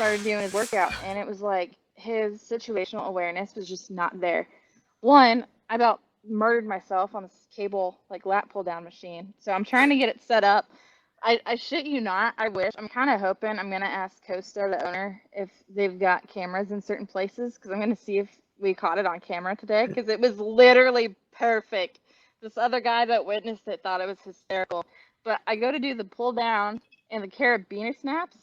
started doing his workout, and it was like his situational awareness was just not there. One, I about murdered myself on this cable like lat pull down machine. So I'm trying to get it set up. I shit you not, I wish. I'm kind of hoping I'm gonna ask Costa, the owner, if they've got cameras in certain places, because I'm gonna see if we caught it on camera today, because it was literally perfect. This other guy that witnessed it thought it was hysterical. But I go to do the pull down, and the carabiner snaps.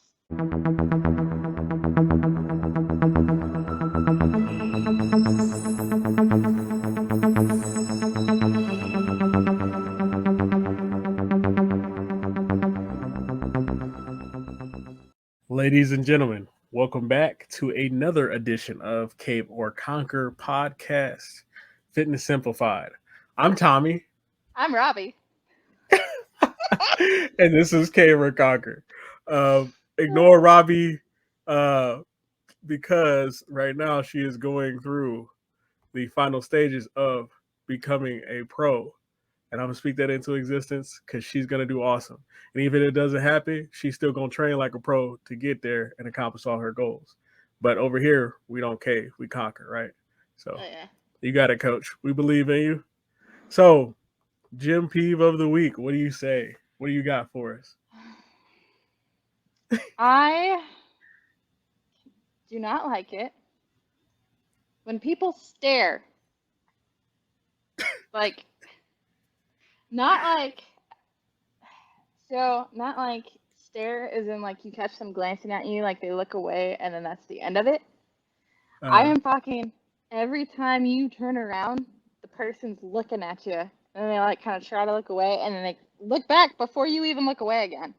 Ladies and gentlemen, welcome back to another edition of Cape or Conquer podcast, Fitness Simplified. I'm Tommy, I'm Robbie. and this is Cape or Conquer. Ignore Robbie because right now she is going through the final stages of becoming a pro. And I'm gonna speak that into existence because she's gonna do awesome. And even if it doesn't happen, she's still gonna train like a pro to get there and accomplish all her goals. But over here, we don't cave, we conquer, right? So Oh yeah. you got it, coach. We believe in you. So, Gym Peeve of the week, what do you say? What do you got for us? I do not like it when people stare. Like, not like, not like stare as in like you catch them glancing at you, like they look away and then that's the end of it. I Uh, am talking every time you turn around, the person's looking at you and they like kind of try to look away and then they look back before you even look away again.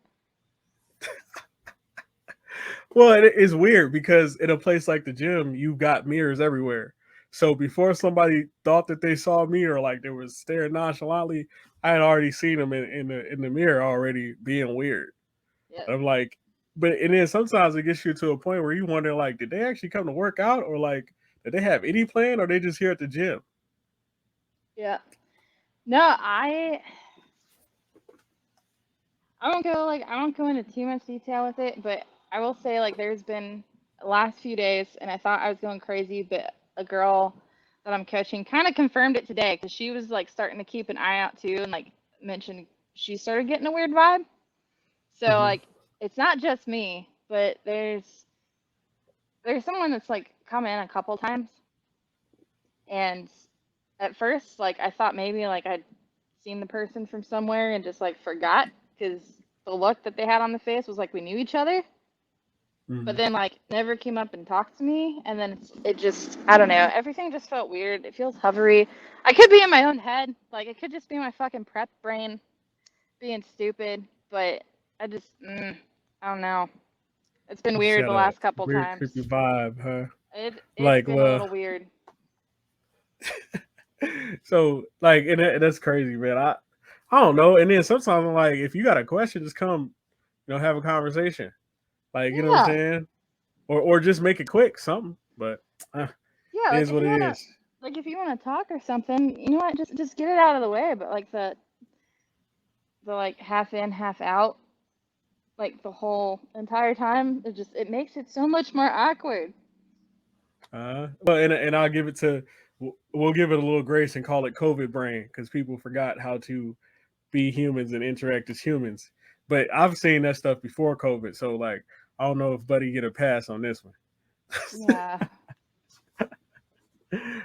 well, it is weird because in a place like the gym, you've got mirrors everywhere. So before somebody thought that they saw me or like they was staring nonchalantly, I had already seen them in the mirror already being weird. Yep. I'm like, but and then sometimes it gets you to a point where you wonder like, did they actually come to work out or like did they have any plan or they just here at the gym? Yeah. No, I don't go into too much detail with it, but I will say like there's been last few days, and I thought I was going crazy, but a girl that I'm coaching kind of confirmed it today because she was like starting to keep an eye out too, and like mentioned she started getting a weird vibe. So Mm-hmm. like it's not just me, but there's someone that's like come in a couple times, and at first like I thought maybe like I'd seen the person from somewhere and just like forgot because the look that they had on the face was like we knew each other, but Mm-hmm. then like never came up and talked to me, and then it just I don't know, everything just felt weird. It feels hovery. I could be in my own head, like it could just be my fucking prep brain being stupid, but I just I don't know. It's been You just weird the had a last couple weird times. creepy vibe, huh? It's Like, been a well, little weird. so like, that's crazy, man. I don't know. And then sometimes I'm like, if you got a question, just come, have a conversation. Like, you know what I'm Yeah, saying? Or just make it quick, something. But uh, yeah. it Like is if what you it wanna is. if you wanna talk or something, you know what? Just get it out of the way. But like the like half in, half out, like the whole entire time, it makes it so much more awkward. Well, and I'll give it to we'll give it a little grace and call it COVID brain because people forgot how to be humans and interact as humans. But I've seen that stuff before COVID, so like I don't know if Buddy get a pass on this one. Yeah.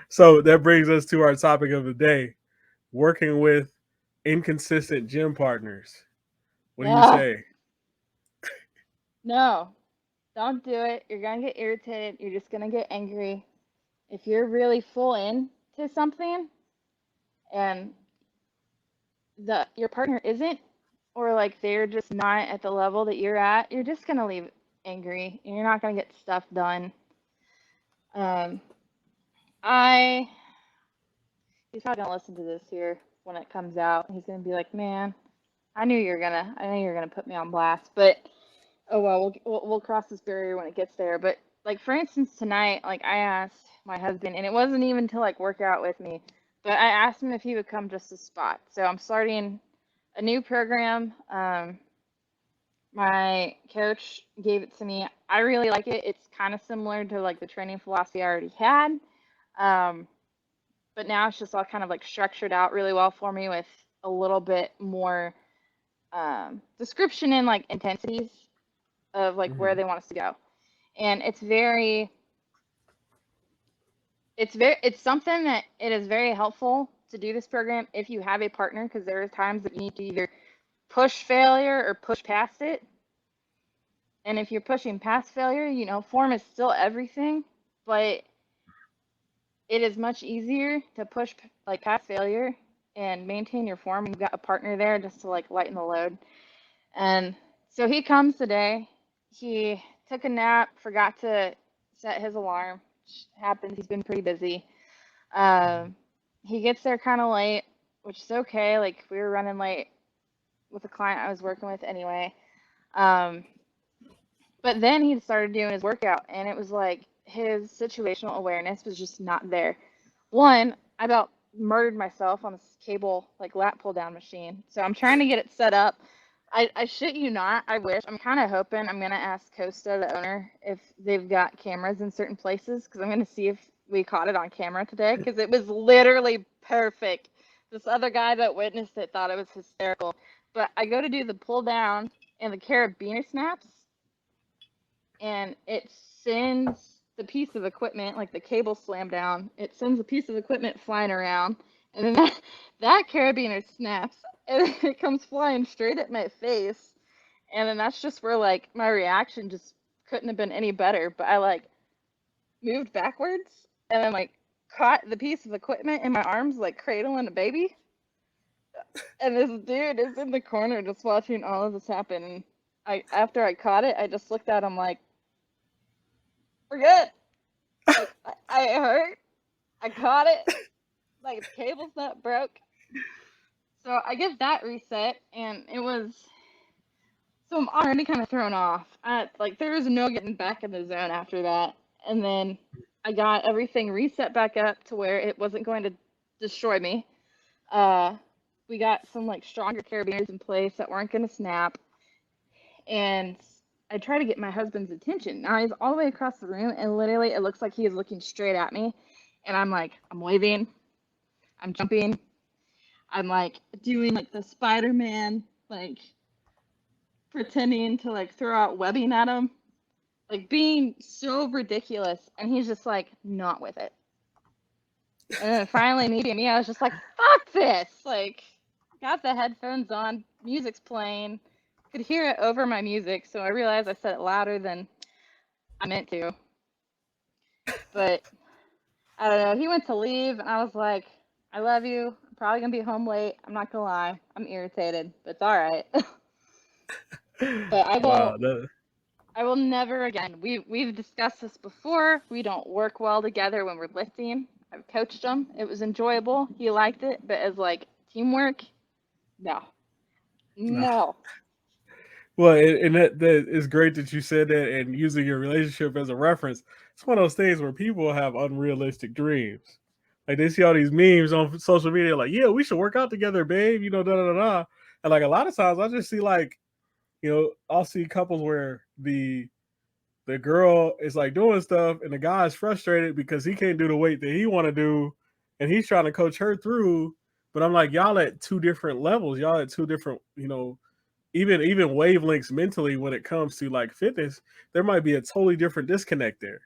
So that brings us to our topic of the day: working with inconsistent gym partners. What do you Yeah. say? No, don't do it. You're gonna get irritated. You're just gonna get angry. If you're really full in to something and the your partner isn't, or like they're just not at the level that you're at, you're just gonna leave angry and you're not gonna get stuff done. Um, I he's probably gonna listen to this here when it comes out. He's gonna be like, "Man, I knew you're gonna put me on blast." But oh well, we'll cross this barrier when it gets there. But like for instance, tonight, like I asked my husband, and it wasn't even to like work out with me, but I asked him if he would come just to spot. So I'm starting a new program. My coach gave it to me. I really like it. It's kind of similar to like the training philosophy I already had. Um, but now it's just all kind of like structured out really well for me with a little bit more description and like intensities of like where Mhm. they want us to go. And it's something that it is very helpful to do this program if you have a partner, because there are times that you need to either push failure or push past it. And if you're pushing past failure, form is still everything, but it is much easier to push like past failure and maintain your form. You've got a partner there just to like lighten the load. And so he comes today. He took a nap, forgot to set his alarm. Which happens. He's been pretty busy. Um, he gets there kind of late, which is okay. Like we were running late with a client I was working with anyway. Um, but then he started doing his workout, and it was like his situational awareness was just not there. One, I about murdered myself on this cable like lat pull down machine. So I'm trying to get it set up. I shit you not, I wish. I'm kind of hoping I'm gonna ask Costa, the owner, if they've got cameras in certain places, because I'm gonna see if we caught it on camera today, because it was literally perfect. This other guy that witnessed it thought it was hysterical. But I go to do the pull down, and the carabiner snaps, and it sends the piece of equipment, like the cable slammed down, it sends a piece of equipment flying around, and then that carabiner snaps, and it comes flying straight at my face. And then that's just where, like, my reaction just couldn't have been any better. But I, like, moved backwards, and then, like, caught the piece of equipment in my arms, like cradling a baby. And this dude is in the corner just watching all of this happen. And after I caught it, I just looked at him like, we're good. Like, I hurt. I caught it. Like, the cable's not broke. So I get that reset, and it was. So I'm already kind of thrown off. Like, there was no getting back in the zone after that. And then I got everything reset back up to where it wasn't going to destroy me. We got some, like, stronger carabiners in place that weren't going to snap. And I try to get my husband's attention. Now he's all the way across the room, and literally it looks like he is looking straight at me. And I'm like, I'm waving, I'm jumping, I'm like doing like the Spider-Man, like pretending to like throw out webbing at him, like being so ridiculous. And he's just like not with it. And then finally meeting me, I was just like, fuck this. Like, got the headphones on, music's playing, could hear it over my music. So I realized I said it louder than I meant to. But I don't know. He went to leave, and I was like, I love you. I'm probably going to be home late. I'm not going to lie. I'm irritated, but it's all right. But Wow. I will never again. We've discussed this before. We don't work well together when we're lifting. I've coached him. It was enjoyable. He liked it, but as like teamwork, no. No. Well, and that is great that you said that, and using your relationship as a reference. It's one of those things where people have unrealistic dreams. Like they see all these memes on social media, like, yeah, we should work out together, babe. You know, da da da da. And like a lot of times, I just see like, I'll see couples where the girl is like doing stuff, and the guy is frustrated because he can't do the weight that he want to do, and he's trying to coach her through. But I'm like, y'all at two different levels. Y'all at two different, even wavelengths mentally when it comes to like fitness. There might be a totally different disconnect there.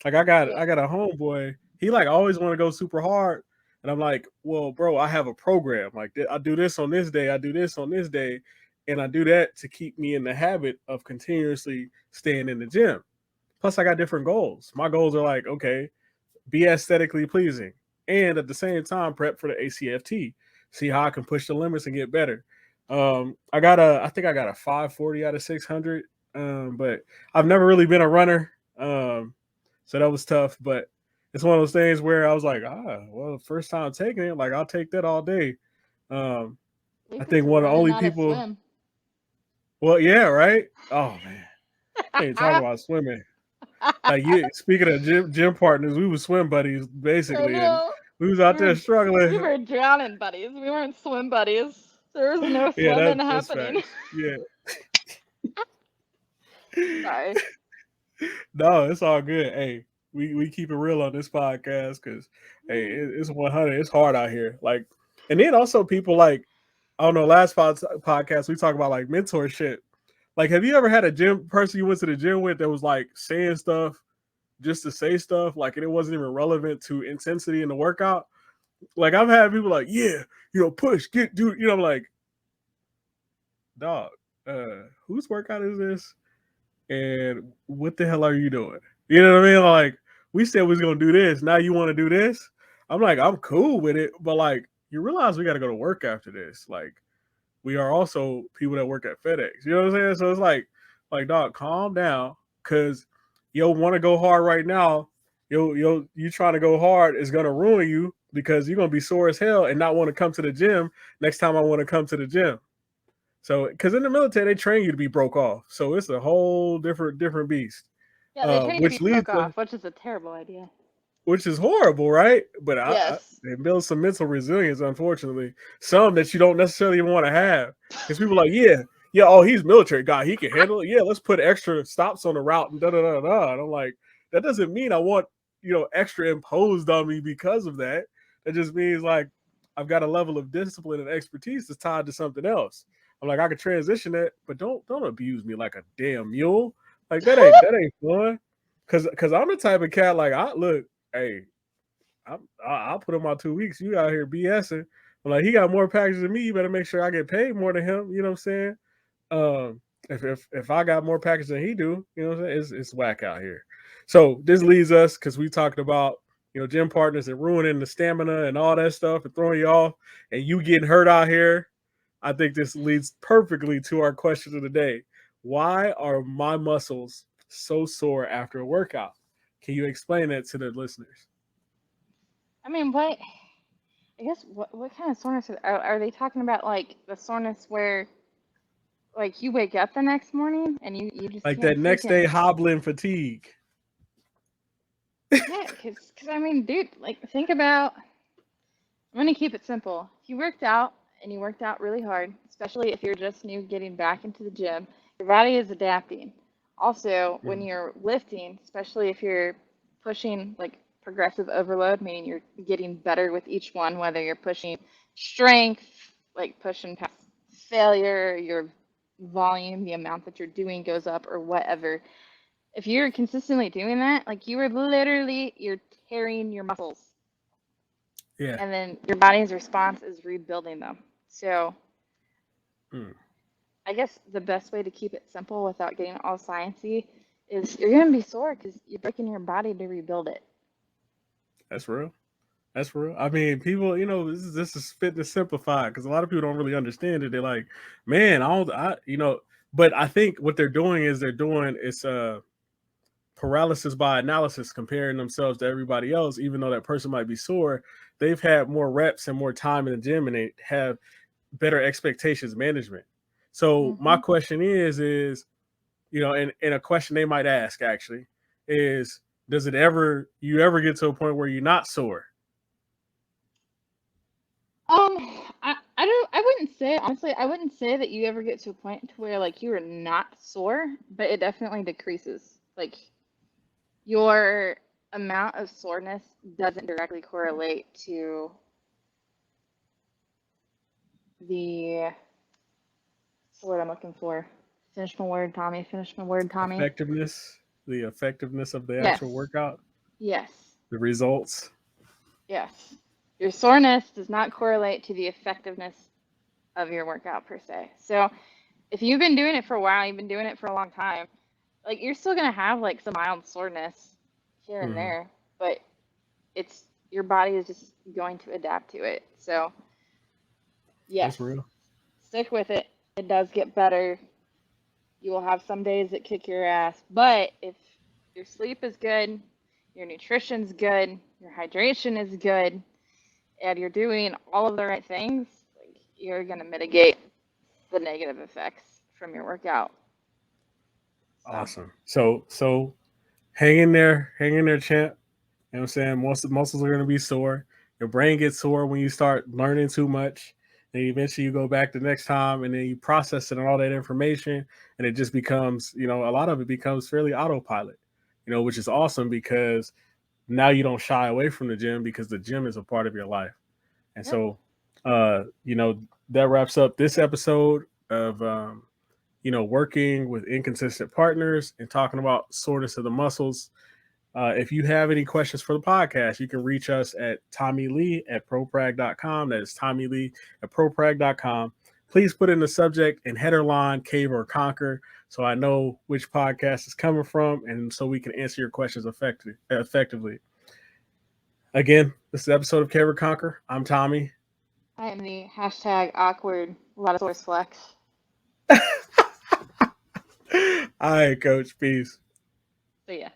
Like Yeah. I got a homeboy. He like always want to go super hard, and I'm like, well, bro, I have a program. Like I do this on this day, I do this on this day, and I do that to keep me in the habit of continuously staying in the gym. Plus, I got different goals. My goals are like, okay, be aesthetically pleasing, and at the same time, prep for the ACFT. See how I can push the limits and get better. I think I got a 540 out of 600. But I've never really been a runner. So that was tough. But it's one of those things where I was like, well, first time taking it, like I'll take that all day. At I least it's think a one of the run and only not a people. swim. Well, yeah, right. Oh man, I ain't talking about swimming. Like you, speaking of gym partners, we were swim buddies I basically, and know. we was out there We struggling. were drowning buddies. We weren't swim buddies. There was no Yeah, swimming that's happening. facts. Yeah, Sorry. No, it's all good. Hey, we keep it real on this podcast because hey, it's 100. It's hard out here. Like, and then also people like I don't know. Last podcast we talk about like mentor shit. Like, have you ever had a gym person you went to the gym with that was like saying stuff just to say stuff, like, and it wasn't even relevant to intensity in the workout? Like, I've had people like, yeah, push, get, dude. I'm like, dog, whose workout is this? And what the hell are you doing? You know what I mean? Like, we said we was gonna do this. Now you want to do this? I'm like, I'm cool with it, but like, you realize we got to go to work after this. Like, we are also people that work at FedEx. You know what I'm saying? So it's like, dog, calm down, cause you'll want to go hard right now. You trying to go hard is gonna ruin you because you're gonna be sore as hell and not want to come to the gym next time I want to come to the gym. So, because in the military they train you to be broke off, so it's a whole different beast. Yeah, they train you to be Which leads broke to off, which is a terrible idea. which is horrible, right? But Yes. it builds some mental resilience, unfortunately. Some that you don't necessarily even want to have. Because people are like, yeah, oh, he's a military guy. He can handle it. Yeah, let's put extra stops on the route and da. And I'm like, that doesn't mean I want, extra imposed on me because of that. That just means like I've got a level of discipline and expertise that's tied to something else. I'm like, I can transition that, but don't abuse me like a damn mule. Like that ain't fun. Cause I'm the type of cat like hey, I'll put in my 2 weeks. You out here BSing. But like he got more packages than me. You better make sure I get paid more than him. You know what I'm saying? If I got more packages than he do, you know what I'm saying? It's whack out here. So this leads us because we talked about gym partners and ruining the stamina and all that stuff and throwing you off and you getting hurt out here. I think this leads perfectly to our question of the day. Why are my muscles so sore after a workout? Can you explain that to the listeners? I mean, what? I guess what kind of soreness are they talking about? Like the soreness where like you wake up the next morning and you just Like can't that next day freaking hobbling fatigue. yeah, cause I mean, dude, like think about. I'm gonna keep it simple. If you worked out and you worked out really hard, especially if you're just new getting back into the gym, your body is adapting. Also, when Mm. you're lifting, especially if you're pushing like progressive overload, meaning you're getting better with each one, whether you're pushing strength, like pushing past failure, your volume, the amount that you're doing goes up or whatever. If you're consistently doing that, like you're tearing your muscles Yeah. and then your body's response is rebuilding them. So Mm. I guess the best way to keep it simple without getting all sciencey is you're gonna be sore because you're breaking your body to rebuild it. That's real. That's real. I mean, people, this is fitness simplified because a lot of people don't really understand it. They're like, man, but I think what they're doing is it's paralysis by analysis, comparing themselves to everybody else, even though that person might be sore. They've had more reps and more time in the gym and they have better expectations management. So my Hmm. question is, and a question they might ask actually is, does you ever get to a point where you're not sore? I wouldn't say honestly, I wouldn't say that you ever get to a point to where like you are not sore, but it definitely decreases. Like your amount of soreness doesn't directly correlate to the what's the word I'm looking for. Finish my word, Tommy. Finish my word, Tommy. The effectiveness of the actual Yes. workout, Yes. the results. Yes. Your soreness does not correlate to the effectiveness of your workout per se. So if you've been doing it for a while, you've been doing it for a long time, like you're still gonna have like some mild soreness here and Mm-hmm. there, but it's your body is just going to adapt to it. So yes, That's real. stick with it. It does get better. You will have some days that kick your ass, but if your sleep is good, your nutrition's good, your hydration is good, and you're doing all of the right things, like you're gonna mitigate the negative effects from your workout. So, Awesome. So hang in there, champ. You know what I'm saying? Most of the muscles are gonna be sore. Your brain gets sore when you start learning too much. Then eventually you go back the next time and then you process it and all that information, and it just becomes, a lot of it becomes fairly autopilot, which is awesome because now you don't shy away from the gym because the gym is a part of your life. And Yep. so, that wraps up this episode of, working with inconsistent partners and talking about soreness of the muscles. If you have any questions for the podcast, you can reach us at Tommy Lee at proprag.com. That is Tommy Lee at proprag.com. Please put in the subject and header line Cave or Conquer so I know which podcast is coming from and so we can answer your questions effectively. Again, this is the episode of Cave or Conquer. I'm Tommy. I am the #awkward Lotosaurus Flex. All right, Coach. Peace. So yeah.